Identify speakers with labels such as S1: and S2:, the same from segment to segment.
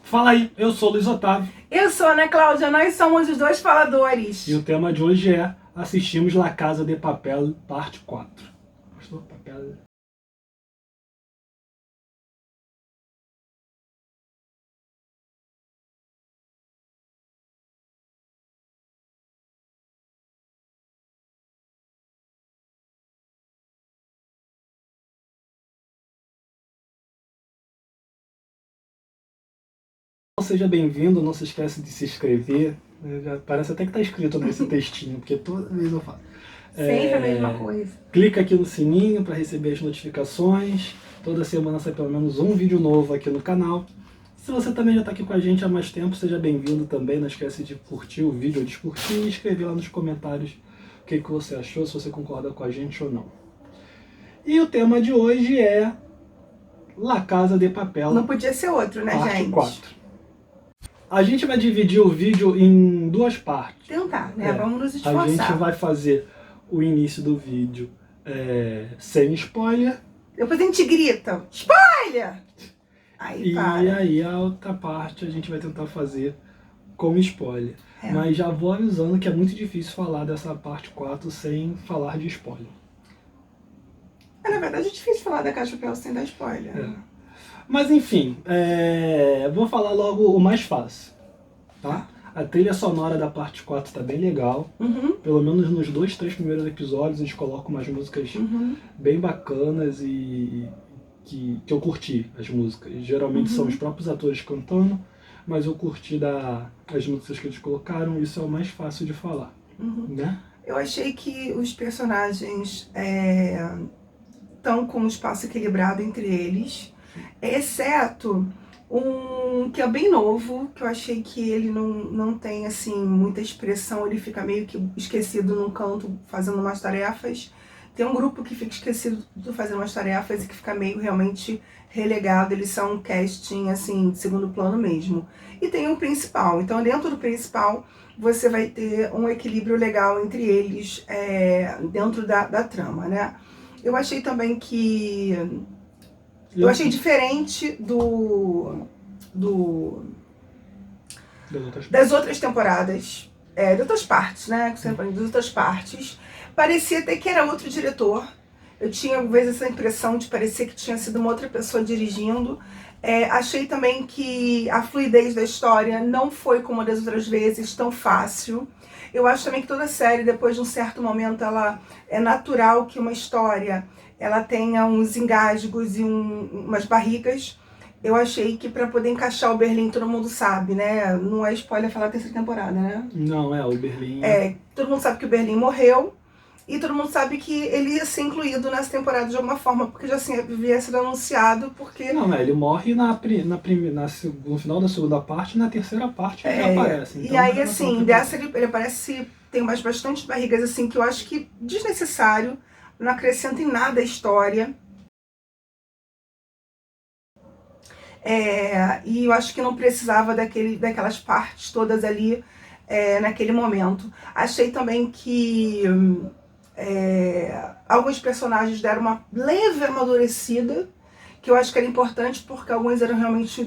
S1: Fala aí, eu sou o Luiz Otávio.
S2: Eu sou a Ana Cláudia, nós somos os dois faladores.
S1: E o tema de hoje é Assistimos La Casa de Papel, parte 4. Gostou? Papel. Seja bem-vindo, não se esquece de se inscrever. Já parece até que está escrito nesse textinho, porque toda vez eu falo.
S2: Sempre a mesma coisa.
S1: Clica aqui no sininho para receber as notificações. Toda semana sai pelo menos um vídeo novo aqui no canal. Se você também já está aqui com a gente há mais tempo, seja bem-vindo também. Não esquece de curtir o vídeo ou descurtir e escrever lá nos comentários o que você achou, se você concorda com a gente ou não. E o tema de hoje é La Casa de Papel.
S2: Não podia ser outro, né,
S1: parte
S2: gente?
S1: 4. A gente vai dividir o vídeo em duas partes.
S2: Tentar, né? Vamos nos esforçar.
S1: A gente vai fazer o início do vídeo sem spoiler.
S2: Depois a gente grita, spoiler! Aí para.
S1: E aí a outra parte a gente vai tentar fazer com spoiler. Mas já vou avisando que é muito difícil falar dessa parte 4 sem falar de spoiler.
S2: Na verdade é difícil falar da Casa de Papel sem dar spoiler.
S1: Mas enfim, vou falar logo o mais fácil, tá? A trilha sonora da parte 4 tá bem legal. Pelo menos nos 2, 3 primeiros episódios eles colocam umas músicas bem bacanas e que eu curti as músicas. Geralmente são os próprios atores cantando, mas eu curti as músicas que eles colocaram, isso é o mais fácil de falar, né?
S2: Eu achei que os personagens estão com um espaço equilibrado entre eles, exceto um que é bem novo, que eu achei que ele não tem assim muita expressão, ele fica meio que esquecido num canto fazendo umas tarefas. Tem um grupo que fica esquecido de fazer umas tarefas e que fica meio realmente relegado, eles são um casting assim, de segundo plano mesmo. E tem um principal, então dentro do principal você vai ter um equilíbrio legal entre eles dentro da trama, né? Eu achei também que... Eu achei diferente das outras temporadas, de outras partes, né? Das outras partes. Parecia até que era outro diretor. Eu tinha, às vezes, essa impressão de parecer que tinha sido uma outra pessoa dirigindo. Achei também que a fluidez da história não foi, como das outras vezes, tão fácil. Eu acho também que toda série, depois de um certo momento, é natural que uma história ela tenha uns engasgos e umas barrigas. Eu achei que para poder encaixar o Berlim, todo mundo sabe, né? Não é spoiler falar a terceira temporada, né?
S1: Não, o Berlim...
S2: todo mundo sabe que o Berlim morreu e todo mundo sabe que ele ia ser incluído nessa temporada de alguma forma, porque já havia sido anunciado, porque...
S1: Não, ele morre no final da segunda parte e na terceira parte ele aparece. Então,
S2: e aí, assim, dessa ele parece tem bastante barrigas, assim, que eu acho que desnecessário, não acrescenta em nada a história. E eu acho que não precisava daquelas partes todas ali naquele momento. Achei também que alguns personagens deram uma leve amadurecida, que eu acho que era importante, porque alguns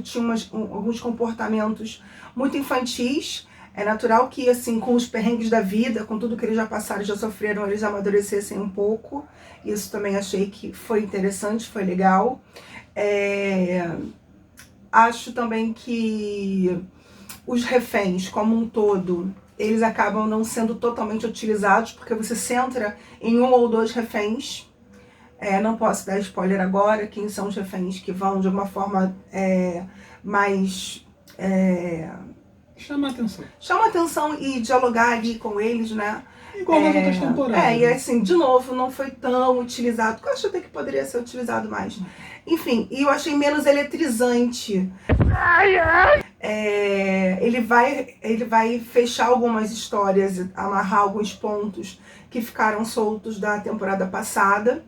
S2: tinham alguns comportamentos muito infantis. É natural que, assim, com os perrengues da vida, com tudo que eles já passaram, já sofreram, eles amadurecessem um pouco. Isso também achei que foi interessante, foi legal. Acho também que os reféns, como um todo, eles acabam não sendo totalmente utilizados, porque você centra em um ou dois reféns. Não posso dar spoiler agora, quem são os reféns que vão de uma forma mais...
S1: Chama a atenção.
S2: Chama a atenção e dialogar ali com eles, né?
S1: Igual nas outras temporadas.
S2: E assim, de novo, não foi tão utilizado, eu acho até que poderia ser utilizado mais. Enfim, e eu achei menos eletrizante. Ele vai fechar algumas histórias, amarrar alguns pontos que ficaram soltos da temporada passada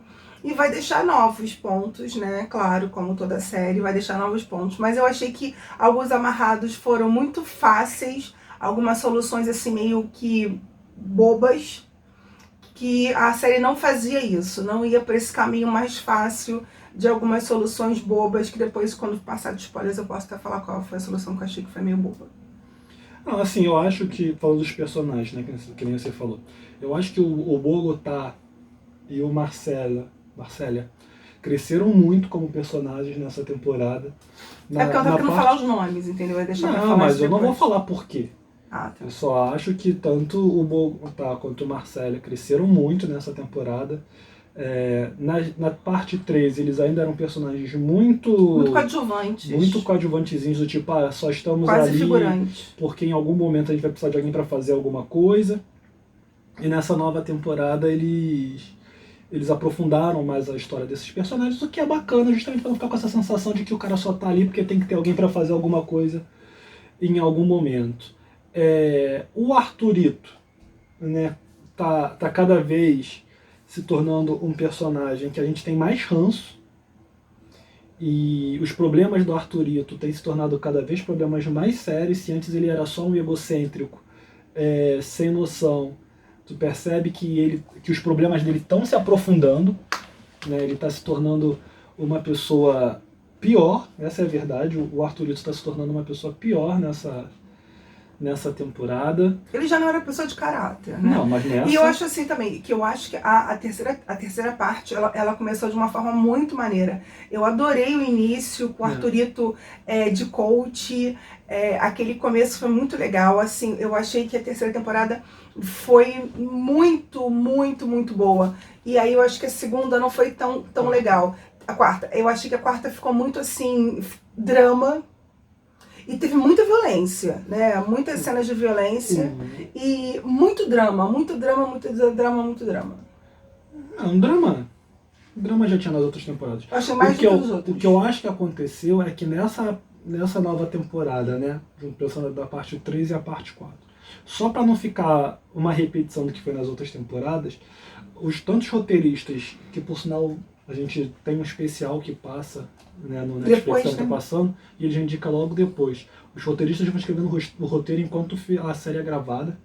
S2: e vai deixar novos pontos, né? Claro, como toda série, vai deixar novos pontos. Mas eu achei que alguns amarrados foram muito fáceis, algumas soluções assim meio que bobas, que a série não fazia isso, não ia por esse caminho mais fácil de algumas soluções bobas, que depois, quando passar de spoilers, eu posso até falar qual foi a solução que eu achei que foi meio boba.
S1: Não, assim, eu acho que, falando dos personagens, né, que nem você falou, eu acho que o Bogotá e o Marcélia cresceram muito como personagens nessa temporada.
S2: É porque eu tava querendo falar os nomes, entendeu? Vai deixar pra falar
S1: mas eu
S2: depois.
S1: não vou falar por quê.
S2: Ah, tá.
S1: Eu só acho que tanto o Bogotá quanto o Marcélia cresceram muito nessa temporada. Na parte 3, eles ainda eram personagens muito
S2: coadjuvantes.
S1: Muito coadjuvantezinhos, do tipo, só estamos
S2: quase
S1: ali
S2: figurantes.
S1: porque em algum momento a gente vai precisar de alguém para fazer alguma coisa. E nessa nova temporada eles aprofundaram mais a história desses personagens, o que é bacana, justamente para não ficar com essa sensação de que o cara só tá ali porque tem que ter alguém para fazer alguma coisa em algum momento. O Arthurito, né, tá cada vez se tornando um personagem que a gente tem mais ranço, e os problemas do Arthurito têm se tornado cada vez problemas mais sérios. Se antes ele era só um egocêntrico, sem noção, tu percebe que os problemas dele estão se aprofundando, né? Ele está se tornando uma pessoa pior, essa é a verdade. O Arthurito está se tornando uma pessoa pior nessa temporada.
S2: Ele já não era pessoa de caráter, né?
S1: Não, mas nessa...
S2: E eu acho assim também, que eu acho que a terceira parte, ela começou de uma forma muito maneira. Eu adorei o início com o Arthurito de coach, aquele começo foi muito legal, assim, eu achei que a terceira temporada foi muito, muito, muito boa. E aí eu acho que a segunda não foi tão legal. A quarta, eu achei que a quarta ficou muito assim, drama. E teve muita violência, né? Muitas cenas de violência e muito drama, muito drama, muito drama, muito drama.
S1: Um drama. O drama já tinha nas outras temporadas.
S2: Eu achei mais do que os outros.
S1: O que eu acho que aconteceu é que nessa nova temporada, né? Pensando da parte 3 e a parte 4. Só para não ficar uma repetição do que foi nas outras temporadas, os tantos roteiristas, que por sinal a gente tem um especial que passa, né, no Netflix que tá passando, e ele já indica logo depois. Os roteiristas vão escrevendo o roteiro enquanto a série é gravada.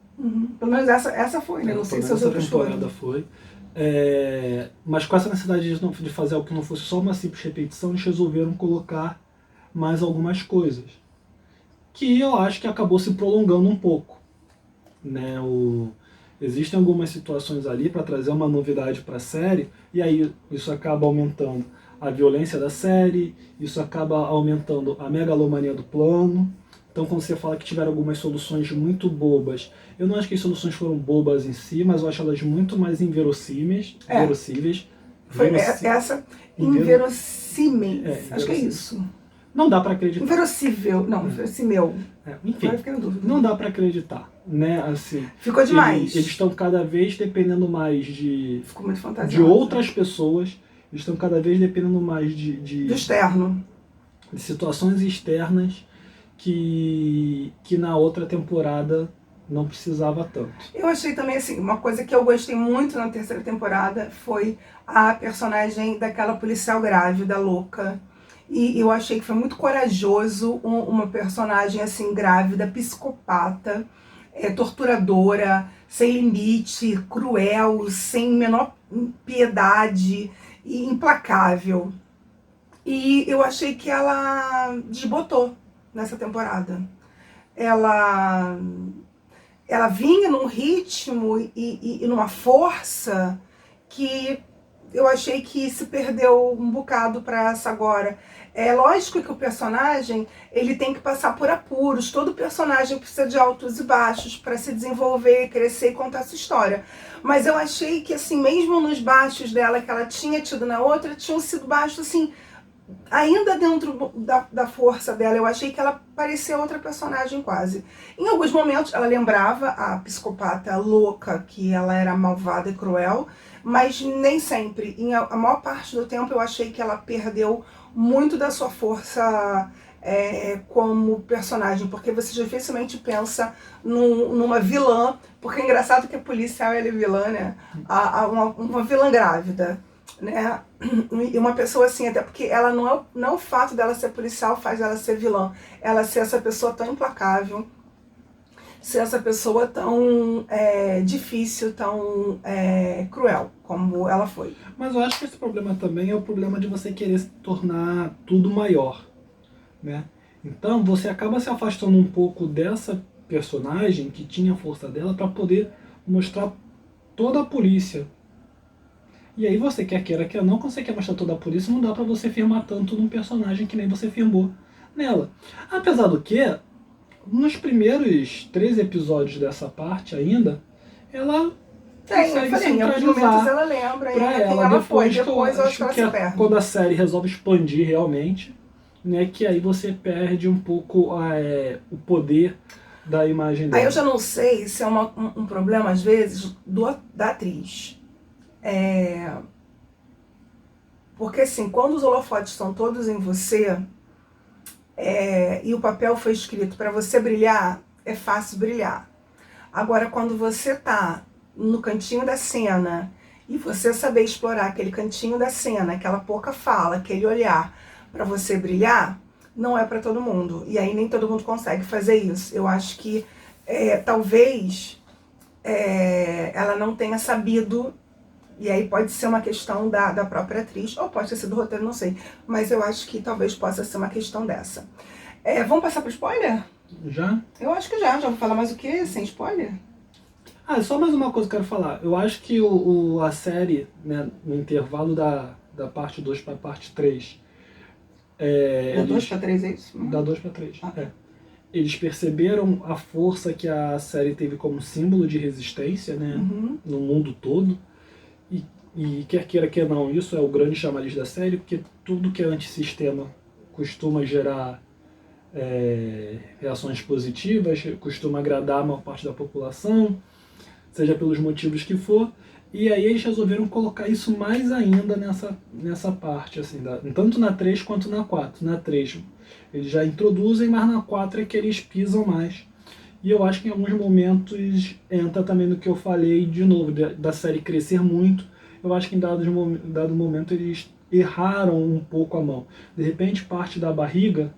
S2: Pelo menos essa foi, né? Não sei se as outras foram.
S1: Essa temporada foi. Mas com essa necessidade de fazer algo que não fosse só uma simples repetição, eles resolveram colocar mais algumas coisas. Que eu acho que acabou se prolongando um pouco. Né? Existem algumas situações ali para trazer uma novidade para a série, e aí isso acaba aumentando a violência da série, isso acaba aumentando a megalomania do plano. Então, quando você fala que tiveram algumas soluções muito bobas, eu não acho que as soluções foram bobas em si, mas eu acho elas muito mais inverossímeis.
S2: Foi essa inverossímeis. Acho que é isso.
S1: Não dá pra acreditar.
S2: Inverossível. Não, inverossímil.
S1: Enfim, não dá pra acreditar, né? Assim,
S2: ficou demais.
S1: Eles estão cada vez dependendo mais
S2: Ficou muito fantasioso.
S1: de outras pessoas. Eles estão cada vez dependendo mais
S2: do externo.
S1: De situações externas que na outra temporada não precisava tanto.
S2: Eu achei também, assim, uma coisa que eu gostei muito na terceira temporada foi a personagem daquela policial grávida, louca. E eu achei que foi muito corajoso uma personagem assim, grávida, psicopata, torturadora, sem limite, cruel, sem menor piedade e implacável. E eu achei que ela desbotou nessa temporada. Ela vinha num ritmo e numa força que eu achei que se perdeu um bocado para essa agora. É lógico que o personagem ele tem que passar por apuros. Todo personagem precisa de altos e baixos para se desenvolver, crescer e contar sua história. Mas eu achei que, assim, mesmo nos baixos dela que ela tinha tido na outra, tinham sido baixos, assim, ainda dentro da força dela. Eu achei que ela parecia outra personagem quase. Em alguns momentos ela lembrava a psicopata louca, que ela era malvada e cruel, mas nem sempre. A maior parte do tempo eu achei que ela perdeu muito da sua força como personagem, porque você dificilmente pensa numa vilã, porque é engraçado que a policial ela é vilã, né? Uma vilã grávida, né? E uma pessoa assim, até porque ela não o fato dela ser policial faz ela ser vilã, ela ser essa pessoa tão implacável, ser essa pessoa tão difícil, tão cruel como ela foi.
S1: Mas eu acho que esse problema também é o problema de você querer se tornar tudo maior, né? Então você acaba se afastando um pouco dessa personagem que tinha a força dela para poder mostrar toda a polícia. E aí você queira que não consegue mostrar toda a polícia, não dá para você firmar tanto num personagem que nem você firmou nela. Apesar do que, nos primeiros 3 episódios dessa parte ainda, ela consegue
S2: em alguns momentos ela lembra
S1: pra
S2: quem
S1: ela.
S2: ela foi.
S1: Depois
S2: Eu acho que ela se perde.
S1: quando a série resolve expandir realmente, né, que aí você perde um pouco o poder da imagem dela.
S2: Aí eu já não sei se é um problema, às vezes, da atriz. Porque assim, quando os holofotes estão todos em você, e o papel foi escrito para você brilhar, é fácil brilhar. Agora, quando você tá no cantinho da cena e você saber explorar aquele cantinho da cena, aquela pouca fala, aquele olhar para você brilhar, não é para todo mundo. E aí nem todo mundo consegue fazer isso. Eu acho que talvez ela não tenha sabido, e aí pode ser uma questão da própria atriz, ou pode ter sido do roteiro, não sei. Mas eu acho que talvez possa ser uma questão dessa. Vamos passar pro spoiler?
S1: Já?
S2: Eu acho que já. Já vou falar mais o quê? Sem spoiler?
S1: Só mais uma coisa que eu quero falar. Eu acho que a série, né, no intervalo da parte 2 para a parte 3...
S2: Da 2 para 3 é isso?
S1: Da 2 para 3, Eles perceberam a força que a série teve como símbolo de resistência, né, no mundo todo. E quer queira, quer não, isso é o grande chamariz da série, porque tudo que é antissistema costuma gerar reações positivas, costuma agradar a maior parte da população, seja pelos motivos que for. E aí eles resolveram colocar isso mais ainda nessa parte, assim, tanto na 3 quanto na 4. Na 3 eles já introduzem, mas na 4 é que eles pisam mais. E eu acho que em alguns momentos entra também no que eu falei de novo, da série crescer muito. Eu acho que em dado momento eles erraram um pouco a mão. De repente parte da barriga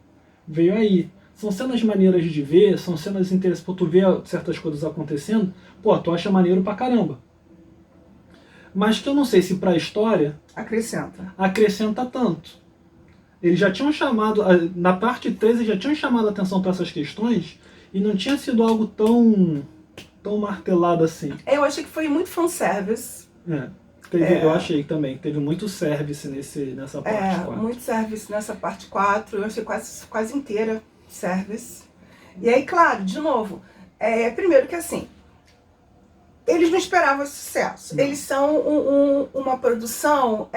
S1: veio aí. São cenas maneiras de ver, são cenas interessantes, pra tu ver certas coisas acontecendo, pô, tu acha maneiro pra caramba. Mas que eu não sei se pra história acrescenta tanto. Eles já tinham chamado, na parte 3 eles já tinham chamado a atenção para essas questões e não tinha sido algo tão martelado assim.
S2: Eu achei que foi muito fanservice.
S1: Eu achei também que teve muito service nessa parte 4.
S2: Muito service nessa parte 4, eu achei quase inteira service. E aí, claro, de novo, primeiro que assim, eles não esperavam esse sucesso. Não. Eles são uma produção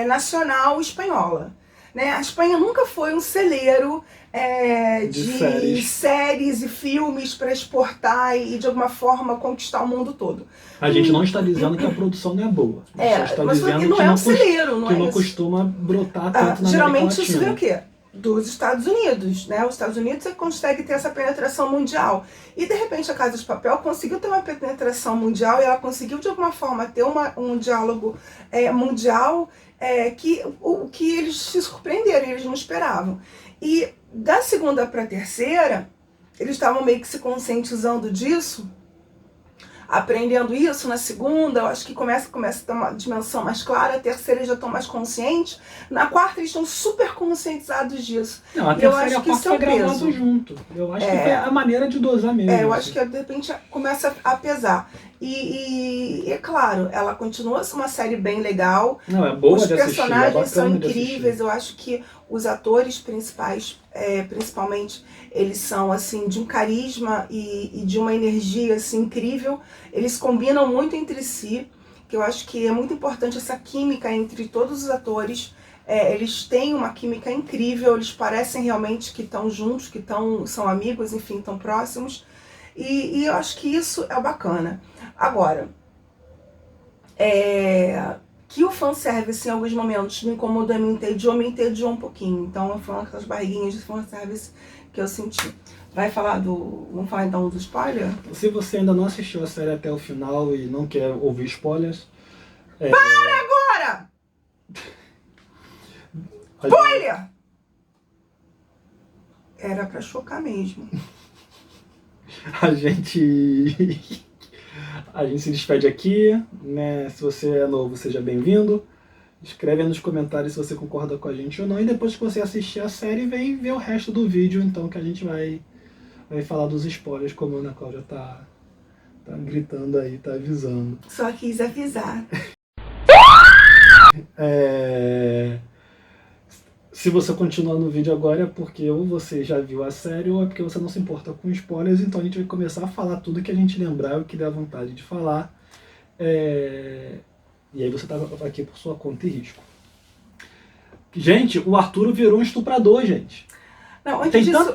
S2: nacional espanhola. Né? A Espanha nunca foi um celeiro de séries e filmes para exportar e de alguma forma conquistar o mundo todo.
S1: A gente não está dizendo que a produção não é boa. A gente está dizendo que
S2: não é um celeiro,
S1: que não costuma brotar tanto na
S2: geralmente
S1: América Latina.
S2: Isso vem o quê? Dos Estados Unidos, né? Os Estados Unidos consegue ter essa penetração mundial. E de repente a Casa de Papel conseguiu ter uma penetração mundial e ela conseguiu de alguma forma ter um diálogo mundial que eles se surpreenderam, eles não esperavam. E da segunda para a terceira, eles estavam meio que se conscientizando disso, aprendendo isso. Na segunda, eu acho que começa a ter uma dimensão mais clara. A terceira, eles já estão mais conscientes. Na quarta, eles estão super conscientizados disso.
S1: Não, a terceira e a quarta foi gravado junto. Eu acho que foi a maneira de dosar mesmo.
S2: Eu acho que de repente começa a pesar. E é claro, ela continua uma série bem legal.
S1: Não, é boa
S2: Os
S1: de assistir,
S2: personagens são incríveis. Eu acho que os atores principais, principalmente, eles são assim de um carisma e de uma energia assim incrível. Eles combinam muito entre si, que eu acho que é muito importante essa química entre todos os atores. Eles têm uma química incrível, eles parecem realmente que estão juntos, que são amigos, enfim, estão próximos. E eu acho que isso é bacana. Agora, que o fanservice em alguns momentos me incomodou, me entediou um pouquinho. Então foi uma daquelas barriguinhas de fanservice que eu senti. Vamos falar então do spoiler?
S1: Se você ainda não assistiu a série até o final e não quer ouvir spoilers...
S2: Para agora! Spoiler! Era pra chocar mesmo.
S1: a gente se despede aqui, né? Se você é novo, seja bem-vindo. Escreve aí nos comentários se você concorda com a gente ou não. E depois que você assistir a série, vem ver o resto do vídeo, então, que a gente vai falar dos spoilers, como a Ana Cláudia tá gritando aí, tá avisando.
S2: Só quis avisar.
S1: Se você continuar no vídeo agora é porque ou você já viu a série ou é porque você não se importa com spoilers, então a gente vai começar a falar tudo que a gente lembrar, o que der vontade de falar. E aí você tá aqui por sua conta e risco. Gente, o Arturo virou um estuprador, gente.
S2: Não,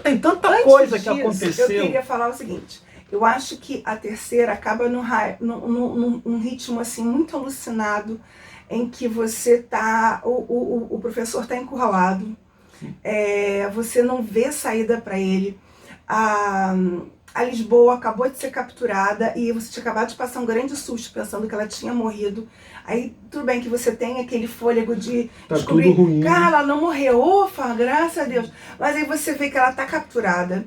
S1: tem tanta coisa que aconteceu.
S2: Eu queria falar o seguinte. Eu acho que a terceira acaba num ritmo assim muito alucinado, em que você tá, o professor tá encurralado, você não vê saída para ele, a Lisboa acabou de ser capturada e você tinha acabado de passar um grande susto pensando que ela tinha morrido. Aí tudo bem que você tem aquele fôlego de descobrir,
S1: tudo ruim.
S2: Cara, ela não morreu, ufa, graças a Deus. Mas aí você vê que ela tá capturada,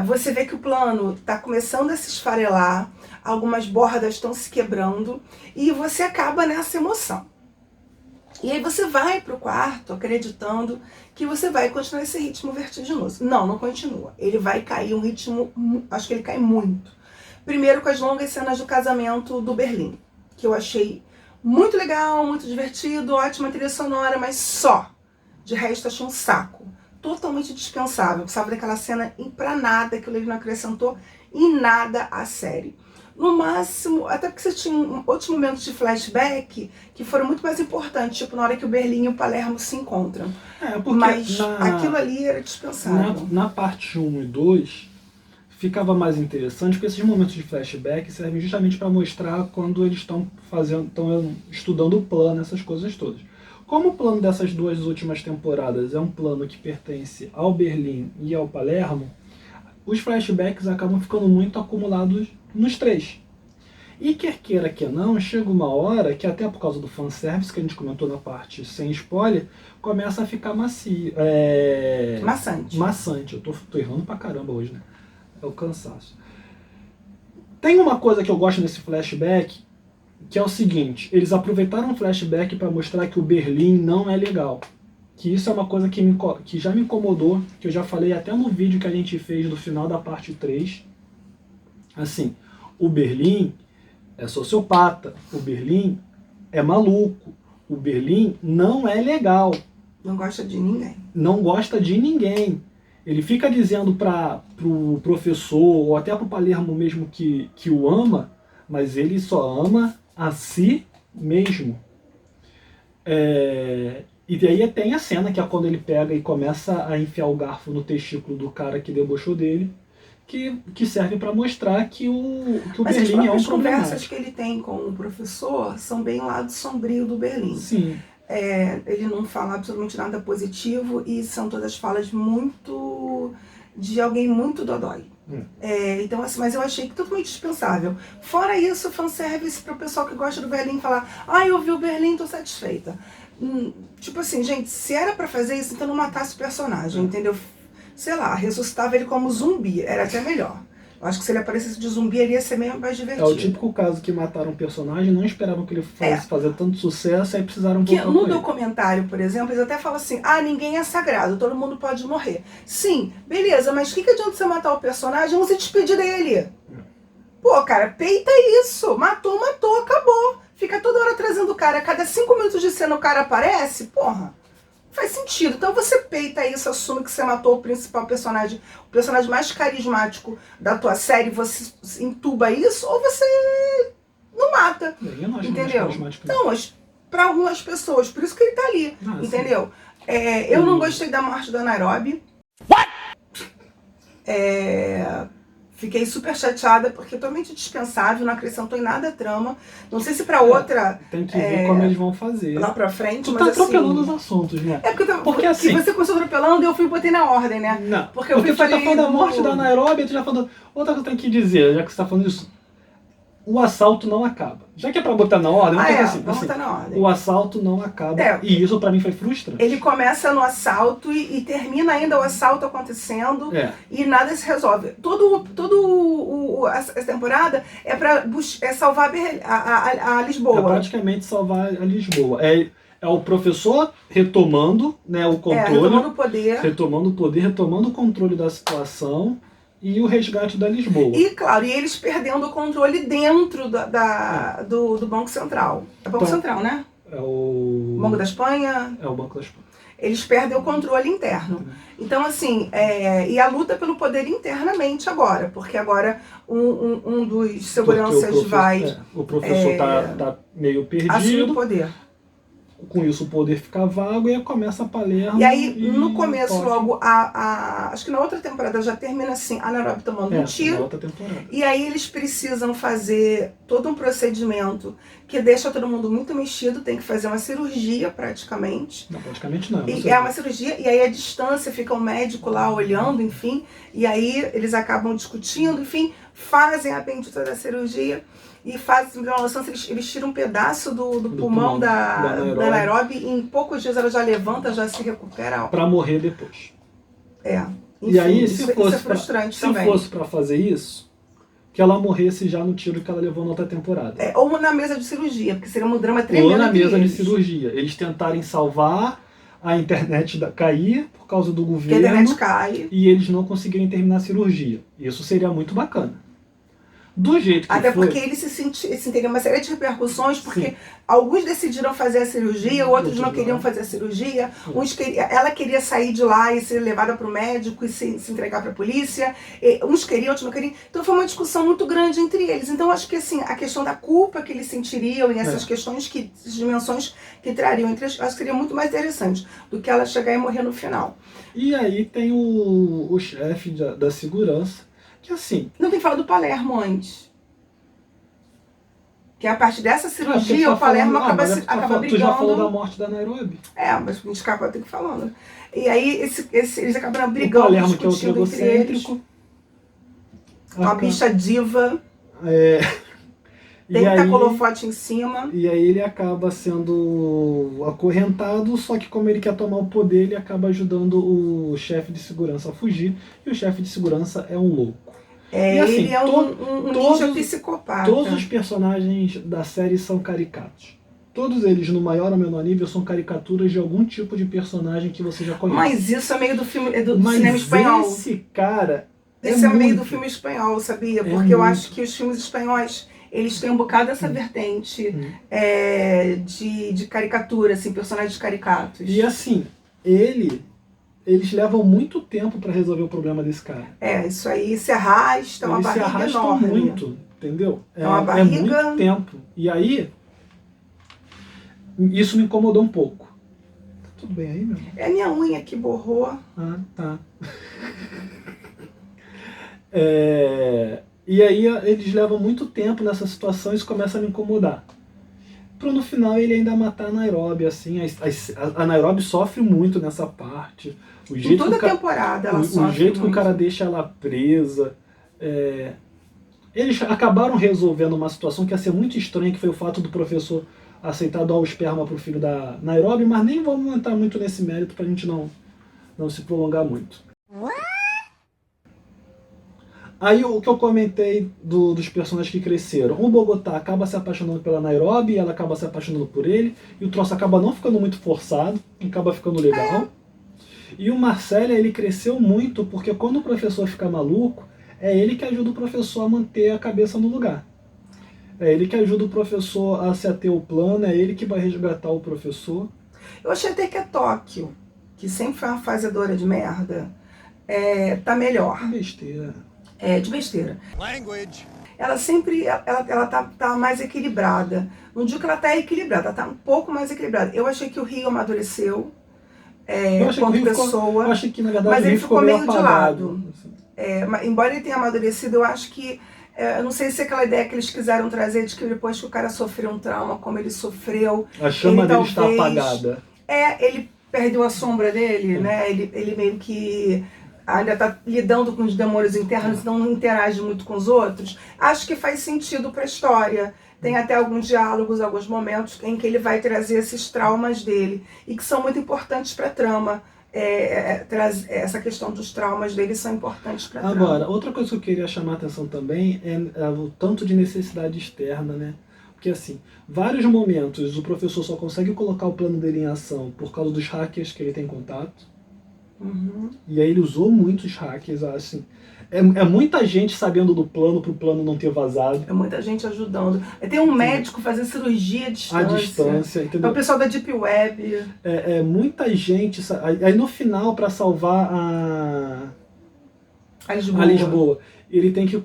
S2: você vê que o plano tá começando a se esfarelar, algumas bordas estão se quebrando e você acaba nessa emoção. E aí você vai pro quarto acreditando que você vai continuar esse ritmo vertiginoso. Não, não continua. Ele vai cair um ritmo, acho que ele cai muito. Primeiro com as longas cenas do casamento do Berlim, que eu achei muito legal, muito divertido, ótima trilha sonora, mas só. De resto achei um saco. Totalmente dispensável. Precisava daquela cena pra nada, que o Levi não acrescentou em nada à série. No máximo, até porque você tinha outros momentos de flashback que foram muito mais importantes, tipo na hora que o Berlim e o Palermo se encontram. Mas aquilo ali era dispensável.
S1: Na parte 1 e 2, ficava mais interessante, porque esses momentos de flashback servem justamente para mostrar quando eles estão estudando o plano, essas coisas todas. Como o plano dessas duas últimas temporadas é um plano que pertence ao Berlim e ao Palermo, os flashbacks acabam ficando muito acumulados nos três. E quer queira que não, chega uma hora que até por causa do fanservice que a gente comentou na parte sem spoiler, começa a ficar macio. Maçante. Eu tô errando pra caramba hoje, né? É o cansaço. Tem uma coisa que eu gosto nesse flashback, que é o seguinte, eles aproveitaram o flashback para mostrar que o Berlim não é legal. Que isso é uma coisa que já me incomodou, que eu já falei até no vídeo que a gente fez do final da parte 3. Assim, o Berlim é sociopata, o Berlim é maluco, o Berlim não é legal.
S2: Não gosta de ninguém.
S1: Não gosta de ninguém. Ele fica dizendo pro professor, ou até pro Palermo mesmo que o ama, mas ele só ama a si mesmo. E daí tem a cena que é quando ele pega e começa a enfiar o garfo no testículo do cara que debochou dele, que serve para mostrar que o Berlim é um problema. As
S2: conversas que ele tem com o professor são bem lado sombrio do Berlim.
S1: Sim.
S2: Ele não fala absolutamente nada positivo e são todas falas de alguém muito dodói. Então, assim, mas eu achei que totalmente dispensável. Fora isso, fanservice para o pessoal que gosta do Berlim falar: eu vi o Berlim, tô satisfeita. Tipo assim, gente, se era pra fazer isso, então não matasse o personagem, entendeu? Sei lá, ressuscitava ele como zumbi, era até melhor. Eu acho que se ele aparecesse de zumbi, ele ia ser meio mais divertido.
S1: É o típico caso que mataram um personagem, não esperavam que ele fosse fazer tanto sucesso, aí precisaram voltar
S2: no documentário, por exemplo, eles até falam assim: ninguém é sagrado, todo mundo pode morrer. Sim, beleza, mas o que adianta você matar o personagem e não se despedir dele? Pô, cara, peita isso, matou, acabou. Fica toda hora trazendo o cara, a cada 5 minutos de cena o cara aparece, porra. Faz sentido. Então você peita isso, assume que você matou o principal personagem, o personagem mais carismático da tua série, você entuba isso, ou você não mata. Entendeu? Então, mas pra algumas pessoas, por isso que ele tá ali. Entendeu? Eu não gostei da morte da Nairobi. Fiquei super chateada, porque é totalmente dispensável, não acrescentou em nada a trama. Não sei se pra outra...
S1: Tem que ver como eles vão fazer.
S2: Lá pra frente,
S1: tu
S2: mas
S1: tá atropelando os assuntos, né?
S2: Porque assim... você começou atropelando e eu fui e botei na ordem, né?
S1: Não, porque tu tá falando da morte da Nairobi, tu já falando... Outra coisa que eu tenho que dizer, já que você tá falando disso... o assalto não acaba. Já que é pra botar na ordem,
S2: vamos botar na ordem.
S1: O assalto não acaba. E isso pra mim foi frustrante.
S2: Ele começa no assalto e termina ainda o assalto acontecendo e nada se resolve. Essa temporada é pra salvar a Lisboa.
S1: É praticamente salvar a Lisboa. É o professor retomando, né, o controle.
S2: Retomando o poder.
S1: Retomando o poder, retomando o controle da situação. E o resgate da Lisboa.
S2: E, claro, e eles perdendo o controle dentro do Banco Central. É o Banco Central, né?
S1: É o...
S2: Banco da Espanha.
S1: É o Banco da Espanha.
S2: Eles perdem o controle interno. Então, assim, e a luta pelo poder internamente agora. Porque agora um dos seguranças vai...
S1: o professor tá meio perdido.
S2: Assumir o poder.
S1: Com isso o poder fica vago e aí começa a Palermo.
S2: E aí, no começo, logo, acho que na outra temporada já termina assim, a Nairobi tomando um tiro.
S1: Na outra temporada.
S2: E aí eles precisam fazer todo um procedimento que deixa todo mundo muito mexido, tem que fazer uma cirurgia praticamente.
S1: Não, praticamente não.
S2: É uma cirurgia, e aí a distância fica um médico lá olhando, enfim, e aí eles acabam discutindo, enfim, fazem a bendita da cirurgia. E fazem uma noção, eles tiram um pedaço do pulmão da Nairobi e em poucos dias ela já levanta, já se recupera.
S1: Pra morrer depois.
S2: Enfim,
S1: e aí, se
S2: isso é frustrante também.
S1: Se fosse pra fazer isso, que ela morresse já no tiro que ela levou na outra temporada.
S2: Ou na mesa de cirurgia, porque seria um drama tremendo.
S1: Ou na mesa de cirurgia. Eles tentarem salvar, a internet cair por causa do governo.
S2: Que a internet cai.
S1: E eles não conseguirem terminar a cirurgia. Isso seria muito bacana. Do jeito que
S2: Até
S1: foi.
S2: porque eles teriam uma série de repercussões, porque alguns decidiram fazer a cirurgia, outros não queriam fazer a cirurgia, ela queria sair de lá e ser levada para o médico e se entregar para a polícia, uns queriam, outros não queriam. Então foi uma discussão muito grande entre eles. Então acho que assim, a questão da culpa que eles sentiriam e essas questões, essas dimensões que trariam entre eles, acho que seria muito mais interessante do que ela chegar e morrer no final.
S1: E aí tem o chefe da segurança, que assim...
S2: Não tem que falar do Palermo antes. Que a partir dessa cirurgia o Palermo acaba brigando.
S1: Tu já falou da morte da Nairobi.
S2: Mas a gente acaba ter que falando. E aí eles acabam brigando,
S1: o Palermo,
S2: discutindo
S1: que é o
S2: entre eles. Uma bicha diva. Tem que estar com holofote em cima.
S1: E aí ele acaba sendo acorrentado, só que como ele quer tomar o poder, ele acaba ajudando o chefe de segurança a fugir. E o chefe de segurança é um louco.
S2: E assim, ele é um ninja psicopata.
S1: Todos os personagens da série são caricatos. Todos eles, no maior ou menor nível, são caricaturas de algum tipo de personagem que você já conhece.
S2: Mas isso é meio do filme, do cinema espanhol.
S1: Esse cara
S2: Esse é meio do filme espanhol, sabia? Porque eu acho que os filmes espanhóis, eles têm um bocado dessa vertente de caricatura, assim, personagens caricatos.
S1: E assim, eles levam muito tempo pra resolver o problema desse cara.
S2: Isso aí se arrasta, uma barriga enorme.
S1: Eles se arrastam muito, entendeu?
S2: É uma barriga...
S1: É muito tempo. E aí, isso me incomodou um pouco. Tá tudo bem aí, meu irmão?
S2: É a minha unha que borrou.
S1: Ah, tá. E aí eles levam muito tempo nessa situação e isso começa a me incomodar. Pro no final ele ainda matar a Nairobi, assim. A Nairobi sofre muito nessa parte.
S2: Em toda temporada ela sofre
S1: o jeito
S2: muito.
S1: que o cara deixa ela presa. Eles acabaram resolvendo uma situação que ia ser muito estranha, que foi o fato do professor aceitar doar o esperma pro filho da Nairobi, mas nem vamos entrar muito nesse mérito pra gente não se prolongar muito. Aí o que eu comentei dos personagens que cresceram. O Bogotá acaba se apaixonando pela Nairobi, ela acaba se apaixonando por ele, e o troço acaba não ficando muito forçado, acaba ficando legal. E o Marcelo, ele cresceu muito, porque quando o professor fica maluco, é ele que ajuda o professor a manter a cabeça no lugar. É ele que ajuda o professor a se ater ao plano, é ele que vai resgatar o professor.
S2: Eu achei até que a Tóquio, que sempre foi uma fazedora de merda, tá melhor.
S1: Besteira.
S2: De besteira. Ela sempre ela tá mais equilibrada. Não digo que ela tá equilibrada, ela tá um pouco mais equilibrada. Eu achei que o Rio amadureceu quanto pessoa,
S1: eu achei que, na verdade,
S2: mas ele ficou meio
S1: apagado,
S2: de lado.
S1: Assim.
S2: Embora ele tenha amadurecido, eu acho que eu não sei se é aquela ideia que eles quiseram trazer de que depois que o cara sofreu um trauma, como ele sofreu,
S1: a chama dele está apagada.
S2: Ele perdeu a sombra dele, né? Ele meio que ainda tá lidando com os demônios internos, então não interage muito com os outros, acho que faz sentido para a história. Tem até alguns diálogos, alguns momentos em que ele vai trazer esses traumas dele e que são muito importantes para a trama. Essa questão dos traumas dele são importantes para a trama.
S1: Agora, outra coisa que eu queria chamar a atenção também é o tanto de necessidade externa, né? Porque assim, vários momentos o professor só consegue colocar o plano dele em ação por causa dos hackers que ele tem contato. E aí ele usou muitos hackers, assim. É muita gente sabendo do plano pro plano não ter vazado.
S2: É muita gente ajudando. Tem um médico fazendo cirurgia à distância.
S1: À distância, entendeu?
S2: É o pessoal da Deep Web.
S1: Muita gente. Aí no final, para salvar
S2: a Lisboa.
S1: A Lisboa, ele tem que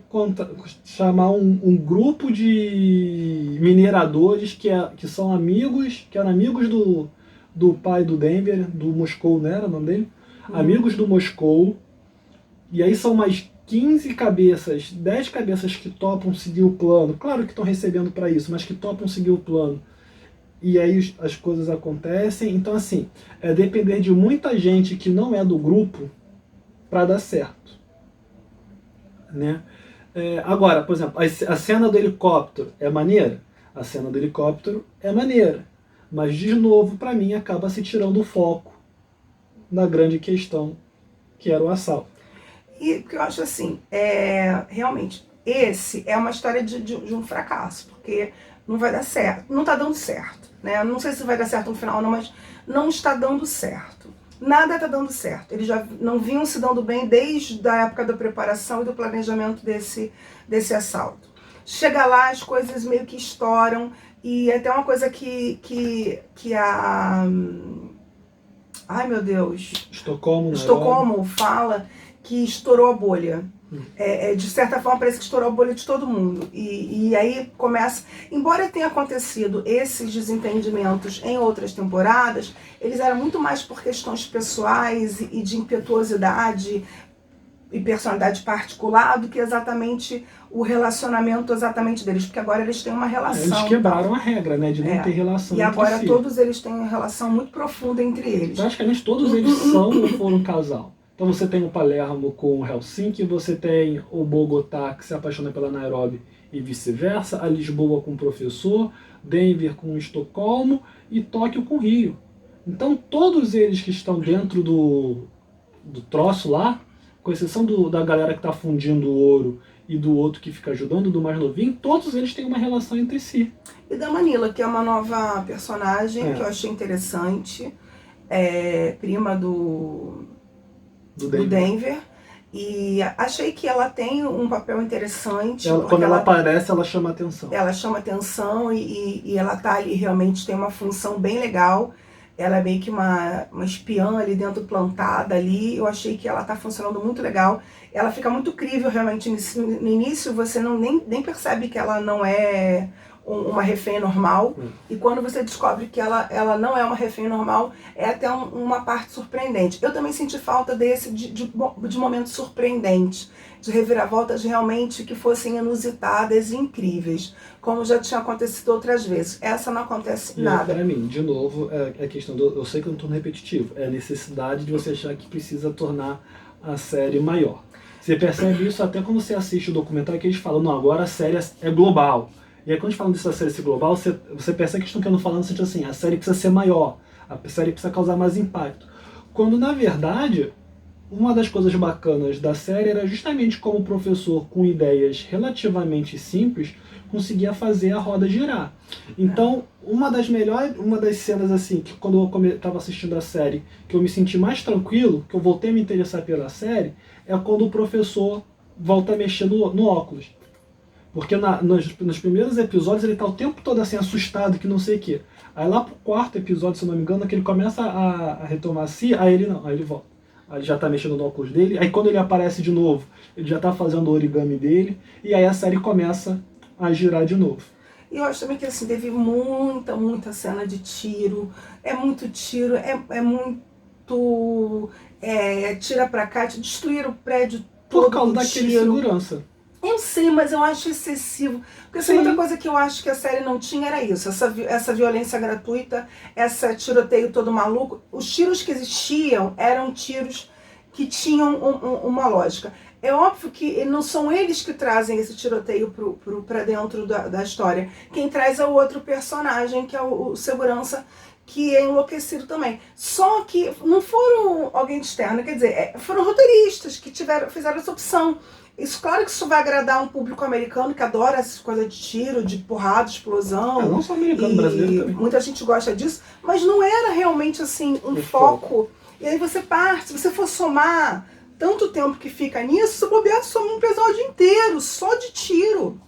S1: chamar um grupo de mineradores que são amigos, que eram amigos do pai do Denver, do Moscou, né? Era o nome dele? Amigos do Moscou. E aí são mais 15 cabeças, 10 cabeças que topam seguir o plano. Claro que estão recebendo para isso, mas que topam seguir o plano. E aí as coisas acontecem. Então, assim, é depender de muita gente que não é do grupo para dar certo. Né? Agora, por exemplo, a cena do helicóptero é maneira? A cena do helicóptero é maneira. Mas, de novo, para mim, acaba se tirando o foco da grande questão, que era o assalto.
S2: E porque eu acho assim, realmente, esse é uma história de um fracasso, porque não vai dar certo, não está dando certo, né? Não sei se vai dar certo no final ou não, mas não está dando certo. Nada está dando certo. Eles já não vinham se dando bem desde a época da preparação e do planejamento desse assalto. Chega lá, as coisas meio que estouram, e até uma coisa que a... Ai, meu Deus. Estocolmo fala que estourou a bolha. De certa forma, parece que estourou a bolha de todo mundo. E aí começa... Embora tenha acontecido esses desentendimentos em outras temporadas, eles eram muito mais por questões pessoais e de impetuosidade e personalidade particular do que exatamente o relacionamento exatamente deles, porque agora eles têm uma relação.
S1: Eles quebraram a regra, né, de não ter relação
S2: e
S1: entre
S2: agora
S1: si.
S2: Todos eles têm uma relação muito profunda entre eles.
S1: Praticamente todos eles são ou foram um casal. Então você tem o Palermo com o Helsinki, você tem o Bogotá que se apaixona pela Nairobi e vice-versa, a Lisboa com o professor, Denver com Estocolmo e Tóquio com Rio. Então todos eles que estão dentro do troço lá, com exceção da galera que está fundindo o ouro e do outro que fica ajudando, do mais novinho, todos eles têm uma relação entre si.
S2: E da Manila, que é uma nova personagem que eu achei interessante, prima do Denver. E achei que ela tem um papel interessante.
S1: Quando ela aparece, ela chama atenção.
S2: Ela chama atenção e ela tá ali, realmente tem uma função bem legal. Ela é meio que uma espiã ali dentro, plantada ali. Eu achei que ela tá funcionando muito legal. Ela fica muito crível realmente no início, você nem percebe que ela não é uma refém normal. E quando você descobre que ela não é uma refém normal, é até uma parte surpreendente. Eu também senti falta de momentos surpreendentes, de reviravoltas realmente que fossem inusitadas e incríveis, como já tinha acontecido outras vezes. Essa não acontece nada.
S1: Para mim, de novo, é a questão eu sei que eu não estou repetitivo, é a necessidade de você achar que precisa tornar a série maior. Você percebe isso até quando você assiste o documentário que eles falam, não, agora a série é global. E aí quando a gente fala dessa série ser global, você percebe que eles estão querendo falar no sentido assim, a série precisa ser maior, a série precisa causar mais impacto. Quando na verdade, uma das coisas bacanas da série era justamente como o professor com ideias relativamente simples conseguia fazer a roda girar. Então, uma das cenas assim, que quando eu estava assistindo a série, que eu me senti mais tranquilo, que eu voltei a me interessar pela série, é quando o professor volta a mexer no óculos. Porque nos primeiros episódios ele tá o tempo todo assim, assustado, que não sei o quê. Aí lá pro quarto episódio, se eu não me engano, que ele começa a retomar assim, aí ele volta. Aí ele já tá mexendo no óculos dele, aí quando ele aparece de novo, ele já tá fazendo o origami dele, e aí a série começa a girar de novo.
S2: E eu acho também que assim, teve muita cena de tiro, é muito tiro, é muito tira pra cá, destruir o prédio todo
S1: por causa daquele segurança.
S2: Eu sei, mas eu acho excessivo. Porque assim, outra coisa que eu acho que a série não tinha era isso. Essa violência gratuita, esse tiroteio todo maluco. Os tiros que existiam eram tiros que tinham uma lógica. É óbvio que não são eles que trazem esse tiroteio pra dentro da história. Quem traz é o outro personagem, que é o segurança, que é enlouquecido também. Só que não foram alguém externo, quer dizer, foram roteiristas que fizeram essa opção. Isso, claro que isso vai agradar um público americano que adora essas coisas de tiro, de porrada, explosão.
S1: Não só americano, brasileiro também.
S2: Muita gente gosta disso, mas não era realmente assim um foco. E aí você parte, se você for somar tanto tempo que fica nisso, se bobear, soma um episódio inteiro só de tiro.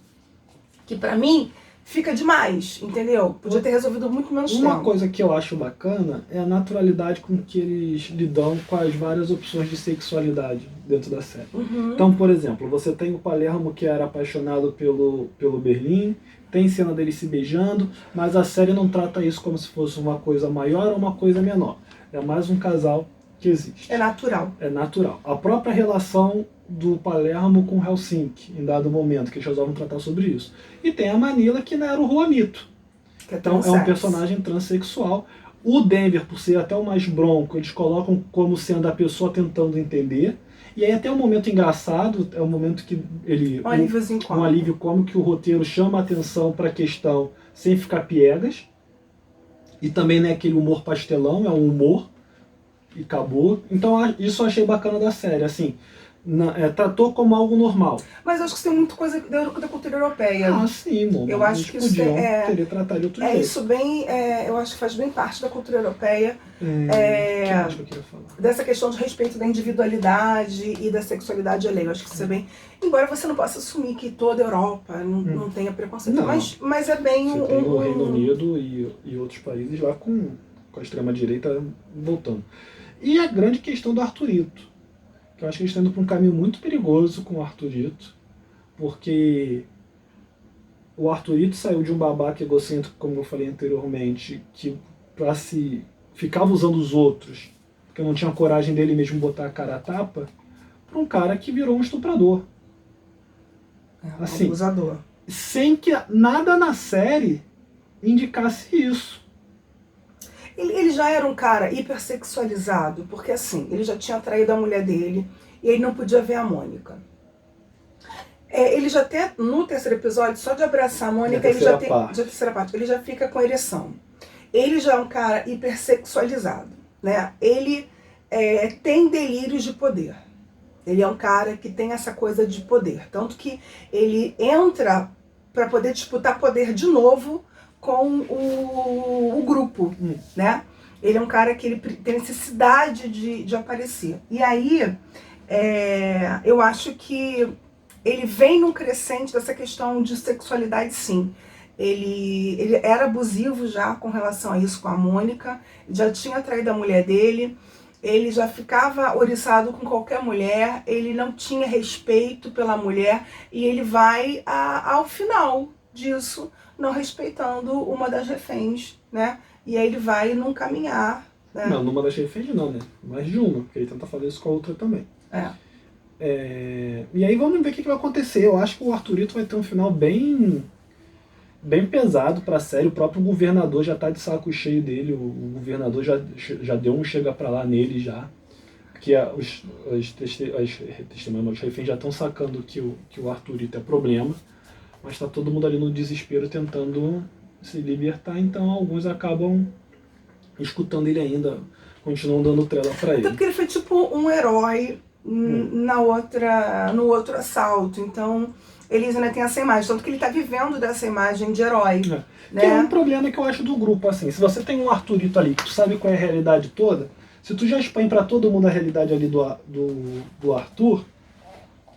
S2: Que pra mim fica demais, entendeu? Podia ter resolvido muito menos tempo.
S1: Uma coisa que eu acho bacana é a naturalidade com que eles lidam com as várias opções de sexualidade dentro da série. Então, por exemplo, você tem o Palermo, que era apaixonado pelo Berlim, tem cena deles se beijando, mas a série não trata isso como se fosse uma coisa maior ou uma coisa menor. É mais um casal que existe.
S2: É natural.
S1: É natural. A própria relação do Palermo com Helsinki, em dado momento, que eles resolvem tratar sobre isso. E tem a Manila, que era o Juanito. Então é um personagem transexual. O Denver, por ser até o mais bronco, eles colocam como sendo a pessoa tentando entender. E aí até um momento engraçado, é um momento que ele... Um alívio cômico, que o roteiro chama a atenção para a questão sem ficar piegas. E também não é aquele humor pastelão, é um humor. E acabou. Então isso eu achei bacana da série, assim, tratou como algo normal.
S2: Mas eu acho que isso tem muita coisa da cultura europeia.
S1: Ah, sim, amor.
S2: Eu acho que isso
S1: teria tratado de outro jeito.
S2: Isso bem, eu acho que faz bem parte da cultura europeia.
S1: Que mais que eu queria falar?
S2: Dessa questão de respeito da individualidade e da sexualidade alheia. Eu acho que isso é bem... Embora você não possa assumir que toda a Europa não tenha preconceito,
S1: não.
S2: Mas é bem
S1: você tem o Reino Unido e outros países lá com a extrema-direita voltando. E a grande questão do Arthurito, que eu acho que eles estão indo para um caminho muito perigoso com o Arthurito, porque o Arthurito saiu de um babaca egocêntrico, como eu falei anteriormente, que ficava usando os outros, porque não tinha coragem dele mesmo botar a cara a tapa, para um cara que virou um estuprador.
S2: Um abusador.
S1: Sem que nada na série indicasse isso.
S2: Ele já era um cara hipersexualizado, porque assim, ele já tinha traído a mulher dele e ele não podia ver a Mônica. Ele já até, no terceiro episódio, só de abraçar a Mônica, ele já tem. Terceira parte, ele já fica com ereção. Ele já é um cara hipersexualizado, né? Ele tem delírios de poder. Ele é um cara que tem essa coisa de poder. Tanto que ele entra para poder disputar poder de novo com o grupo, né? Ele é um cara que ele tem necessidade de aparecer. E aí, eu acho que ele vem num crescente dessa questão de sexualidade, sim. Ele era abusivo já com relação a isso com a Mônica, já tinha traído a mulher dele, ele já ficava oriçado com qualquer mulher, ele não tinha respeito pela mulher, e ele vai ao final disso, não respeitando uma das reféns, né? E aí ele vai num caminhar. Né?
S1: Não, numa das reféns não, né? Mais de uma, porque ele tenta fazer isso com a outra também. E aí vamos ver o que vai acontecer. Eu acho que o Arthurito vai ter um final bem pesado pra série. O próprio governador já tá de saco cheio dele. O governador já deu um chega pra lá nele já. Porque os reféns já estão sacando que o Arthurito é problema. Mas tá todo mundo ali no desespero tentando se libertar, então alguns acabam escutando ele ainda, continuam dando trela pra ele.
S2: Até porque ele foi tipo um herói no outro assalto, então eles ainda têm essa imagem, tanto que ele tá vivendo dessa imagem de herói. Né?
S1: Que é um problema que eu acho do grupo, assim, se você tem um Arthurito ali, que tu sabe qual é a realidade toda, se tu já expõe pra todo mundo a realidade ali do Arthur,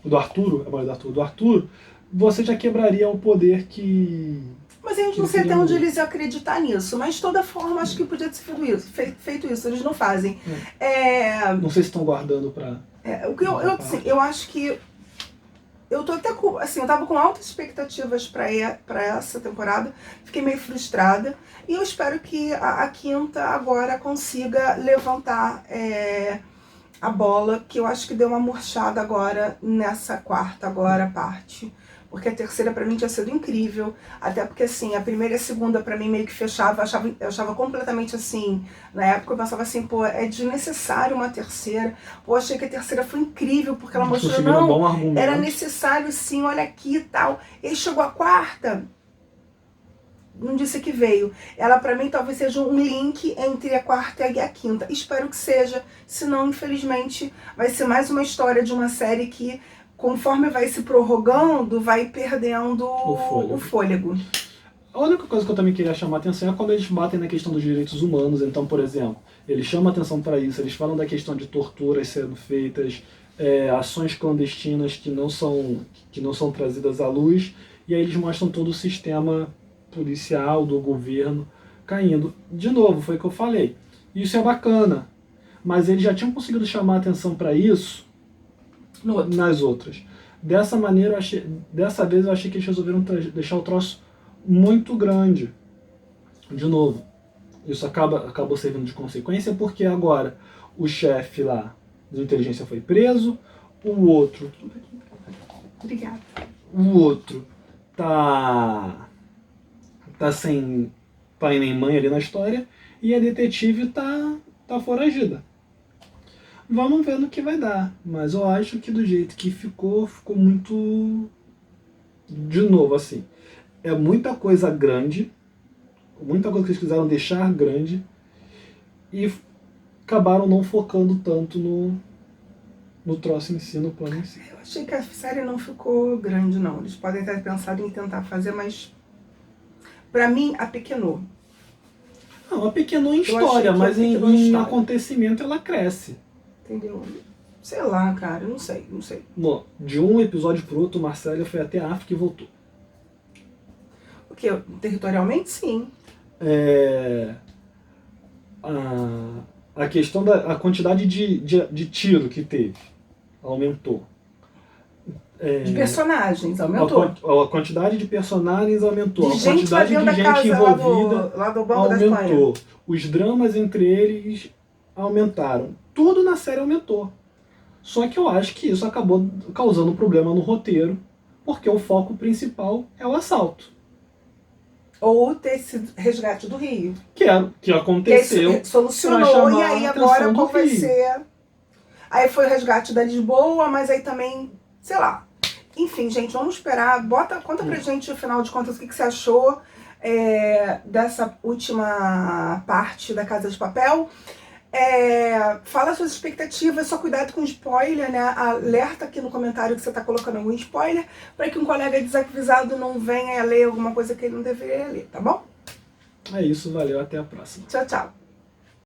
S1: do Arthur, você já quebraria o poder que...
S2: Mas a gente não sei até onde eles iam acreditar nisso. Mas de toda forma, acho que podia ter sido feito isso. Eles não fazem.
S1: Não sei se estão guardando pra...
S2: eu acho que... Eu tô até com... Assim, eu tava com altas expectativas pra essa temporada. Fiquei meio frustrada. E eu espero que a quinta agora consiga levantar a bola, que eu acho que deu uma murchada agora nessa quarta parte. Porque a terceira pra mim tinha sido incrível, até porque assim, a primeira e a segunda pra mim meio que fechava, eu achava completamente assim, na época eu pensava assim, pô, é desnecessário uma terceira, pô, achei que a terceira foi incrível, porque ela mostrou, não, era necessário sim, olha aqui e tal, e aí chegou a quarta, não disse que veio, ela pra mim talvez seja um link entre a quarta e a quinta, espero que seja, senão infelizmente vai ser mais uma história de uma série que conforme vai se prorrogando, vai perdendo o fôlego.
S1: A única coisa que eu também queria chamar a atenção é quando eles batem na questão dos direitos humanos. Então, por exemplo, eles chamam a atenção para isso, eles falam da questão de torturas sendo feitas, ações clandestinas que não são trazidas à luz, e aí eles mostram todo o sistema policial do governo caindo. De novo, foi o que eu falei. Isso é bacana, mas eles já tinham conseguido chamar a atenção para isso nas outras. Dessa maneira, dessa vez eu achei que eles resolveram deixar o troço muito grande. De novo, isso acabou servindo de consequência, porque agora o chefe lá de inteligência foi preso, o outro...
S2: Obrigada.
S1: O outro tá sem pai nem mãe ali na história, e a detetive tá foragida. Vamos ver no que vai dar, mas eu acho que do jeito que ficou muito... De novo, assim, é muita coisa grande, muita coisa que eles quiseram deixar grande, e acabaram não focando tanto no troço em si, no plano em si.
S2: Eu achei que a série não ficou grande, não. Eles podem ter pensado em tentar fazer, mas pra mim, apequenou.
S1: Não, apequenou em história, mas em acontecimento ela cresce.
S2: Entendeu? Sei lá, cara, não sei.
S1: Bom, de um episódio pro outro, Marcélia foi até a África e voltou.
S2: O quê? Territorialmente, sim.
S1: A questão da quantidade de tiro que teve aumentou.
S2: De personagens aumentou.
S1: A quantidade de personagens aumentou.
S2: De
S1: a quantidade de gente envolvida
S2: lá do Banco
S1: aumentou. Os dramas entre eles aumentaram. Tudo na série aumentou. Só que eu acho que isso acabou causando problema no roteiro, porque o foco principal é o assalto.
S2: Ou ter esse resgate do Rio.
S1: Que aconteceu.
S2: Que solucionou, e aí agora qual vai ser? Aí foi o resgate da Lisboa, mas aí também, sei lá. Enfim, gente, vamos esperar. Conta pra gente, afinal de contas, o que você achou dessa última parte da Casa de Papel. Fala suas expectativas, só cuidado com spoiler, né? Alerta aqui no comentário que você tá colocando algum spoiler, para que um colega desavisado não venha ler alguma coisa que ele não deveria ler, tá bom?
S1: É isso, valeu, até a próxima.
S2: Tchau, tchau.